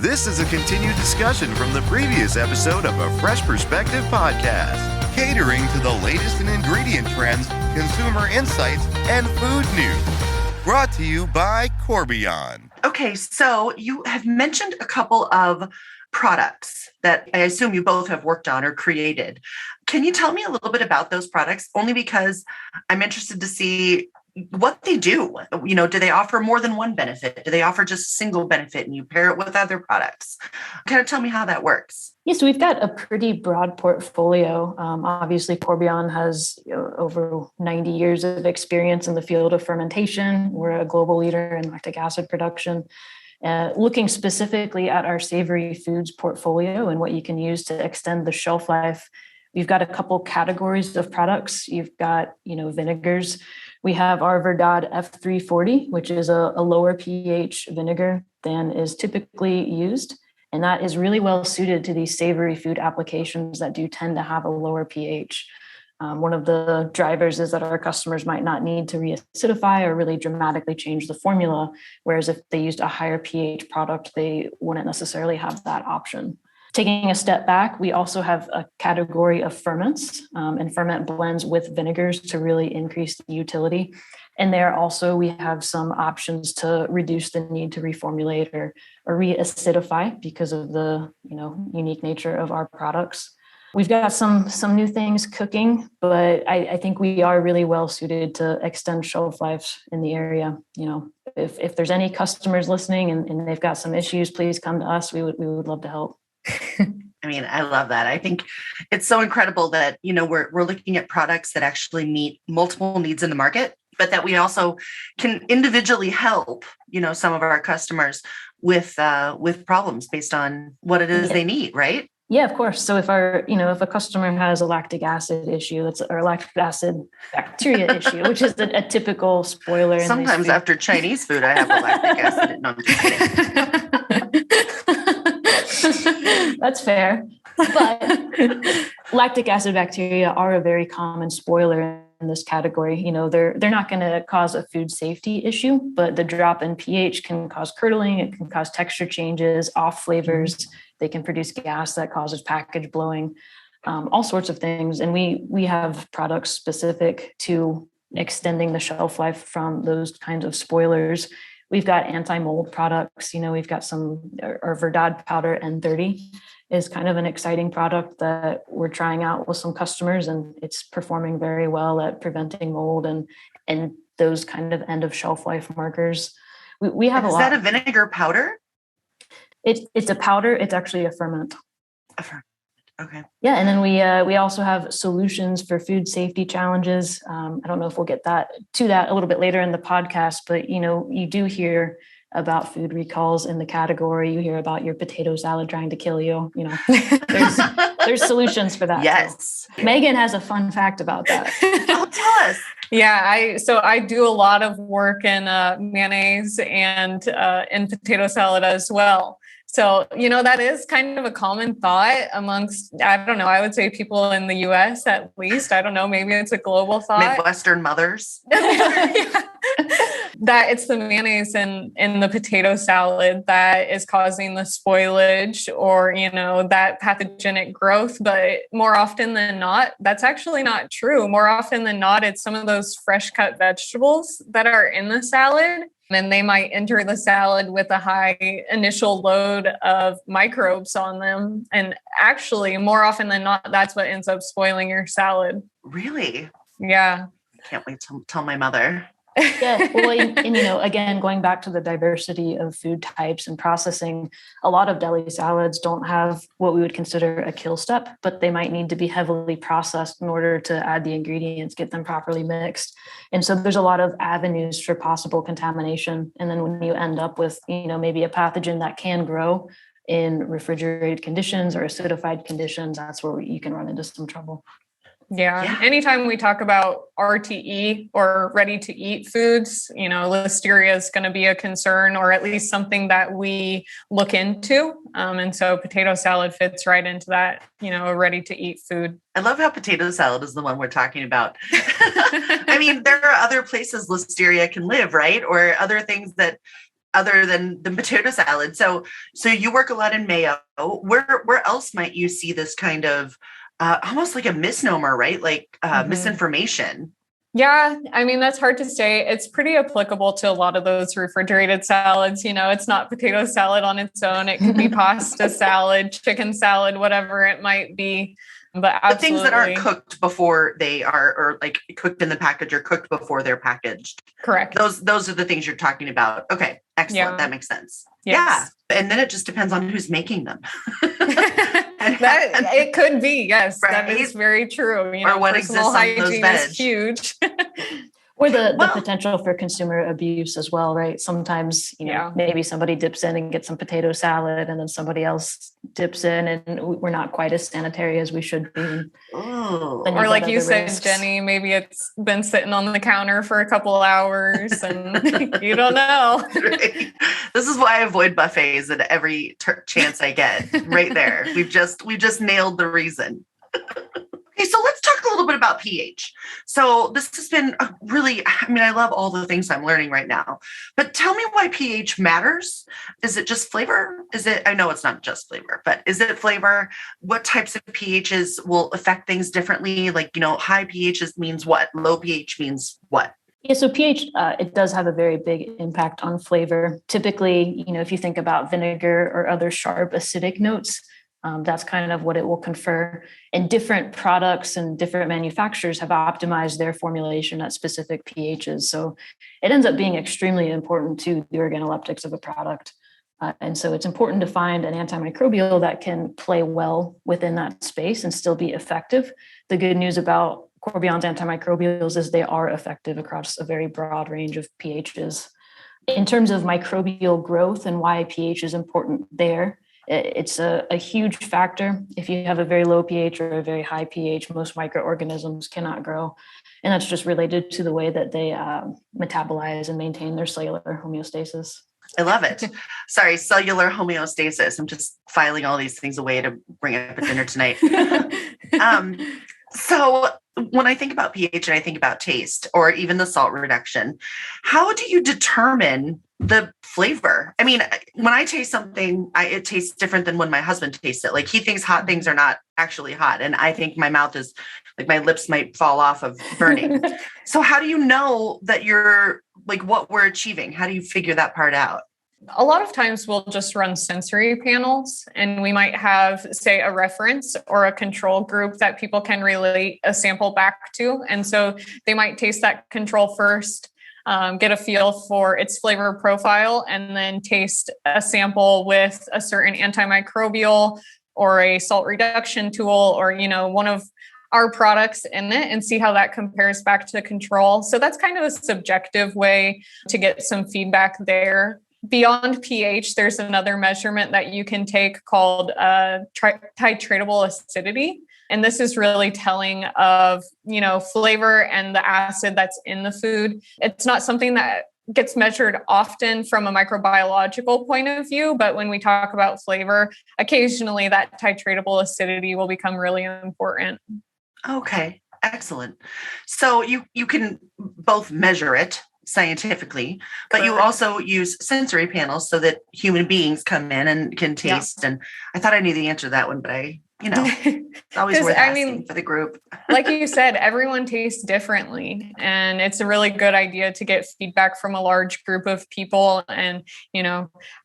This is a continued discussion from the previous episode of a Fresh Perspective podcast, catering to the latest in ingredient trends, consumer insights, and food news. Brought to you by Corbion. Okay, so you have mentioned a couple of products that I assume you both have worked on or created. Can you tell me a little bit about those products? Only because I'm interested to see what they do. You know, do they offer more than one benefit? Do they offer just a single benefit and you pair it with other products? Kind of tell me how that works. Yeah, so we've got a pretty broad portfolio. Obviously, Corbion has over 90 years of experience in the field of fermentation. We're a global leader in lactic acid production. Looking specifically at our savory foods portfolio and what you can use to extend the shelf life, we've got a couple categories of products. You've got, vinegars. We have our Verdad F340, which is a lower pH vinegar than is typically used. And that is really well suited to these savory food applications that do tend to have a lower pH. One of the drivers is that our customers might not need to reacidify or really dramatically change the formula, whereas if they used a higher pH product, they wouldn't necessarily have that option. Taking a step back, we also have a category of ferments and ferment blends with vinegars to really increase the utility. And there also we have some options to reduce the need to reformulate or reacidify because of the unique nature of our products. We've got some new things cooking, but I think we are really well suited to extend shelf life in the area. If there's any customers listening and they've got some issues, please come to us. We would love to help. I mean, I love that. I think it's so incredible that, we're looking at products that actually meet multiple needs in the market, but that we also can individually help, some of our customers with problems based on what it is they need, right? Yeah, of course. So if if a customer has a lactic acid issue, or lactic acid bacteria issue, which is a typical spoiler. Sometimes after Chinese food, I have a lactic acid. No, I'm just kidding. That's fair. But lactic acid bacteria are a very common spoiler in this category. They're not going to cause a food safety issue, but the drop in pH can cause curdling. It can cause texture changes, off flavors. Mm-hmm. They can produce gas that causes package blowing, all sorts of things. And we have products specific to extending the shelf life from those kinds of spoilers. We've got anti-mold products. We've got our Verdad powder N30 is kind of an exciting product that we're trying out with some customers, and it's performing very well at preventing mold and those kind of end of shelf life markers. We have a lot. Is that a vinegar powder? It's a powder. It's actually a ferment. A ferment. Okay. Yeah, and then we also have solutions for food safety challenges. I don't know if we'll get to that a little bit later in the podcast, but you do hear about food recalls in the category. You hear about your potato salad trying to kill you. There's solutions for that. Yes. So Megan has a fun fact about that. Oh, tell us. Yeah, I do a lot of work in mayonnaise and in potato salad as well. So, that is kind of a common thought amongst, I don't know, I would say people in the US at least. I don't know, maybe it's a global thought. Midwestern mothers. Yeah. That it's the mayonnaise in the potato salad that is causing the spoilage or, that pathogenic growth. But more often than not, that's actually not true. More often than not, it's some of those fresh cut vegetables that are in the salad. And they might enter the salad with a high initial load of microbes on them. And actually, more often than not, that's what ends up spoiling your salad. Really? Yeah. Can't wait to tell my mother. Yeah. Well, and again, going back to the diversity of food types and processing, a lot of deli salads don't have what we would consider a kill step, but they might need to be heavily processed in order to add the ingredients, get them properly mixed. And so there's a lot of avenues for possible contamination. And then when you end up with, maybe a pathogen that can grow in refrigerated conditions or acidified conditions, that's where you can run into some trouble. Yeah. Anytime we talk about RTE or ready to eat foods, listeria is going to be a concern or at least something that we look into. And so potato salad fits right into that, a ready to eat food. I love how potato salad is the one we're talking about. I mean, there are other places listeria can live, right? Or other things that other than the potato salad. So you work a lot in mayo. Where else might you see this kind of almost like a misnomer, right? Like misinformation. Yeah, I mean, that's hard to say. It's pretty applicable to a lot of those refrigerated salads. It's not potato salad on its own. It can be pasta salad, chicken salad, whatever it might be. But absolutely. The things that aren't cooked before they are, or like cooked in the package or cooked before they're packaged. Correct. Those are the things you're talking about. Okay, excellent. Yeah. That makes sense. Yes. Yeah. And then it just depends on who's making them. That it could be, yes, right? That is very true. Or what personal hygiene is huge. Or the potential for consumer abuse as well, right? Sometimes, maybe somebody dips in and gets some potato salad and then somebody else dips in and we're not quite as sanitary as we should be. Or like you said, risks. Jenny, maybe it's been sitting on the counter for a couple hours and you don't know. Right. This is why I avoid buffets at every chance I get. Right there. We've just nailed the reason. Okay, so let's talk a little bit about pH. So this has been I love all the things I'm learning right now, but tell me why pH matters. Is it just flavor? I know it's not just flavor, but is it flavor? What types of pHs will affect things differently? Like, high pHs means what? Low pH means what? Yeah, so pH, it does have a very big impact on flavor. Typically, if you think about vinegar or other sharp acidic notes, that's kind of what it will confer. And different products and different manufacturers have optimized their formulation at specific pHs. So it ends up being extremely important to the organoleptics of a product. And so it's important to find an antimicrobial that can play well within that space and still be effective. The good news about Corbion's antimicrobials is they are effective across a very broad range of pHs. In terms of microbial growth and why pH is important there, it's a huge factor. If you have a very low pH or a very high pH, most microorganisms cannot grow. And that's just related to the way that they metabolize and maintain their cellular homeostasis. I love it. Sorry, cellular homeostasis. I'm just filing all these things away to bring up at dinner tonight. So when I think about pH and I think about taste or even the salt reduction, how do you determine the flavor? I mean, when I taste something, it tastes different than when my husband tastes it. Like he thinks hot things are not actually hot. And I think my mouth is like, my lips might fall off of burning. So how do you know that you're like what we're achieving? How do you figure that part out? A lot of times we'll just run sensory panels and we might have, say, a reference or a control group that people can relate a sample back to. And so they might taste that control first, get a feel for its flavor profile, and then taste a sample with a certain antimicrobial or a salt reduction tool or, one of our products in it and see how that compares back to the control. So that's kind of a subjective way to get some feedback there. Beyond pH, there's another measurement that you can take called titratable acidity. And this is really telling of, flavor and the acid that's in the food. It's not something that gets measured often from a microbiological point of view, but when we talk about flavor, occasionally that titratable acidity will become really important. Okay, excellent. So you can both measure it scientifically, but you also use sensory panels so that human beings come in and can taste. Yeah. And I thought I knew the answer to that one, but it's always worth asking for the group. Like you said, everyone tastes differently, and it's a really good idea to get feedback from a large group of people and,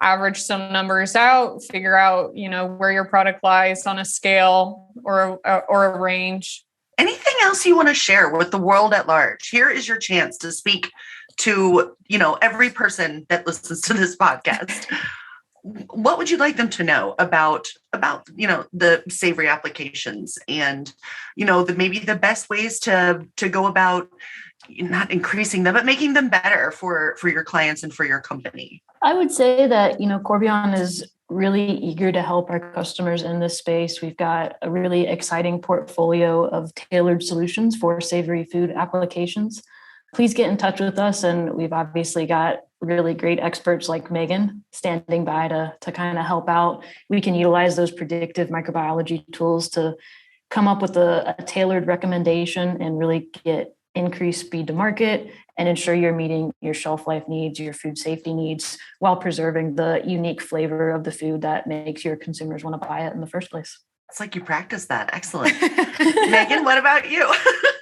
average some numbers out, figure out, where your product lies on a scale or a range. Anything else you want to share with the world at large? Here is your chance to speak to, every person that listens to this podcast. What would you like them to know about, the Savory applications and, maybe the best ways to go about not increasing them, but making them better for your clients and for your company? I would say that, Corbion is really eager to help our customers in this space. We've got a really exciting portfolio of tailored solutions for savory food applications. Please get in touch with us. And we've obviously got really great experts like Megan standing by to kind of help out. We can utilize those predictive microbiology tools to come up with a tailored recommendation and really get increased speed to market and ensure you're meeting your shelf life needs, your food safety needs, while preserving the unique flavor of the food that makes your consumers want to buy it in the first place. It's like you practice that. Excellent. Megan, what about you?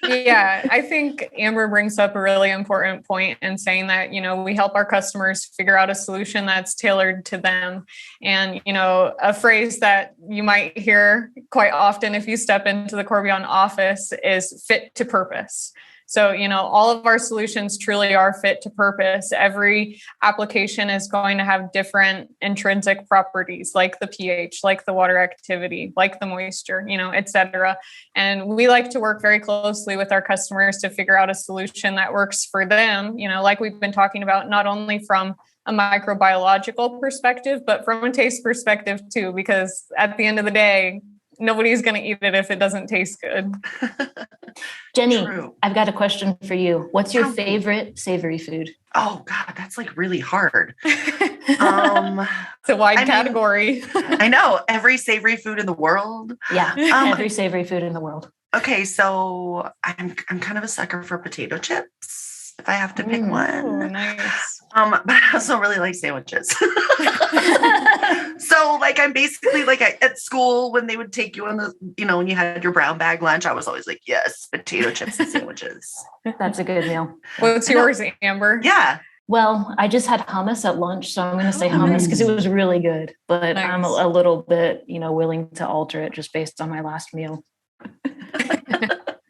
Yeah, I think Amber brings up a really important point in saying that, we help our customers figure out a solution that's tailored to them. And, a phrase that you might hear quite often if you step into the Corbion office is fit to purpose. So, all of our solutions truly are fit to purpose. Every application is going to have different intrinsic properties, like the pH, like the water activity, like the moisture, et cetera. And we like to work very closely with our customers to figure out a solution that works for them, like we've been talking about, not only from a microbiological perspective, but from a taste perspective too, because at the end of the day, nobody's going to eat it if it doesn't taste good. Jenny, True. I've got a question for you. What's your favorite savory food? Oh God, that's like really hard. It's a wide category. I know every savory food in the world. Yeah, every savory food in the world. Okay, so I'm kind of a sucker for potato chips. If I have to pick one. Oh, nice. But I also really like sandwiches. So like, I'm basically like at school when they would take you on the, when you had your brown bag lunch, I was always like, yes, potato chips and sandwiches. That's a good meal. What's yours, Amber? Yeah. Well, I just had hummus at lunch, so I'm going to say hummus because it was really good. But Nice. I'm a little bit, willing to alter it just based on my last meal.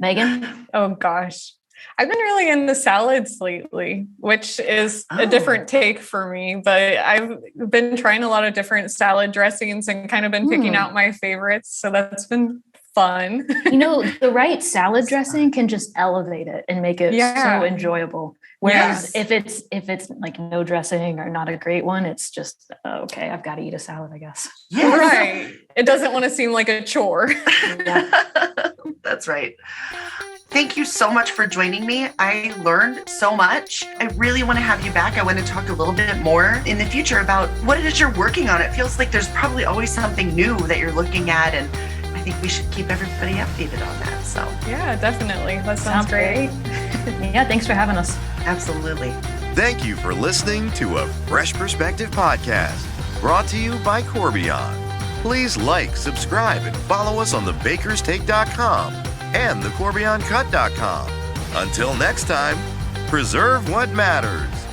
Megan? Oh gosh. I've been really into salads lately, which is a different take for me, but I've been trying a lot of different salad dressings and kind of been picking out my favorites. So that's been fun. The right salad dressing can just elevate it and make it so enjoyable. Whereas if it's like no dressing or not a great one, it's just, okay, I've got to eat a salad, I guess. Yes. Right. It doesn't want to seem like a chore. Yeah. That's right. Thank you so much for joining me. I learned so much. I really want to have you back. I want to talk a little bit more in the future about what it is you're working on. It feels like there's probably always something new that you're looking at, and I think we should keep everybody updated on that. So Yeah, definitely. That sounds great. Yeah, thanks for having us. absolutely. Thank you for listening to a Fresh Perspective podcast brought to you by Corbion. Please like, subscribe, and follow us on thebakerstake.com and thecorbioncut.com. Until next time, preserve what matters.